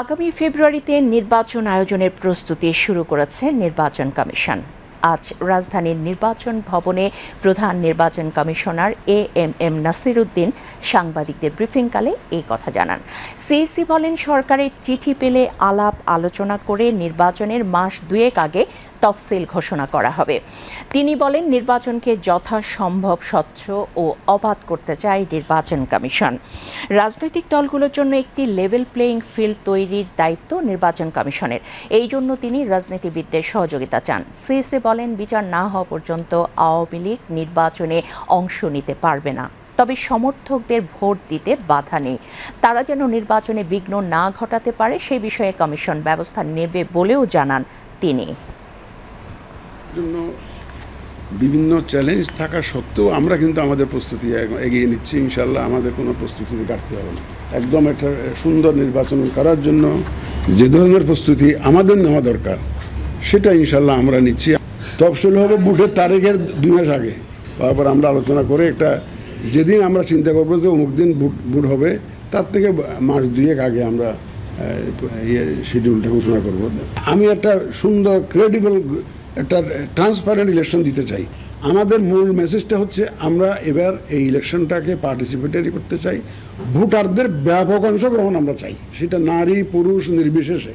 আগামী ফেব্রুয়ারিতে নির্বাচন আয়োজনের প্রস্তুতি শুরু করেছে নির্বাচন কমিশন। আজ রাজধানীর নির্বাচন ভবনে প্রধান নির্বাচন কমিশনার এএমএম নাসির উদ্দিন সাংবাদিকদের ব্রিফিংকালে এই কথা জানান। সিইসি বলেন, সরকারের চিঠি পেলে আলাপ আলোচনা করে নির্বাচনের মাস দুয়েক আগে তফসিল ঘোষণা করা হবে। তিনি বলেন, নির্বাচনকে যথাসম্ভব স্বচ্ছ ও অবাধ করতে চায় নির্বাচন কমিশন। রাজনৈতিক দলগুলোর জন্য একটি লেভেল প্লেয়িং ফিল্ড তৈরির দায়িত্ব নির্বাচন কমিশনের। এই জন্য তিনি রাজনীতিবিদদের সহযোগিতা চান। সিইসি বলেন, বিচার না হওয়া পর্যন্ত আওয়ামী লীগ নির্বাচনে অংশ নিতে পারবে না, তবে সমর্থকদের ভোট দিতে বাধা নেই। তারা যেন নির্বাচনে বিঘ্ন না ঘটাতে পারে সে বিষয়ে কমিশন ব্যবস্থা নেবে বলেও জানান তিনি। জন্য বিভিন্ন চ্যালেঞ্জ থাকা সত্ত্বেও আমরা কিন্তু আমাদের প্রস্তুতি এগিয়ে নিচ্ছি। ইনশাল্লাহ আমাদের কোনো প্রস্তুতিতে ঘাটতি হবে না। একদম একটা সুন্দর নির্বাচন করার জন্য যে ধরনের প্রস্তুতি আমাদের নেওয়া দরকার সেটা ইনশাল্লাহ আমরা নিচ্ছি। তফসিল হবে ভোটের তারিখের 2 মাস আগে। তারপর আমরা আলোচনা করে একটা যেদিন আমরা চিন্তা করবো যে অমুক দিন ভোট হবে তার থেকে মাস 2 আগে আমরা শিডিউলটা ঘোষণা করব। আমি একটা সুন্দর ক্রেডিবল একটা ট্রান্সপারেন্ট ইলেকশন দিতে চাই। আমাদের মূল মেসেজটা হচ্ছে আমরা এবার এই ইলেকশনটাকে পার্টিসিপেটরি করতে চাই। ভোটারদের ব্যাপক অংশগ্রহণ আমরা চাই, সেটা নারী পুরুষ নির্বিশেষে।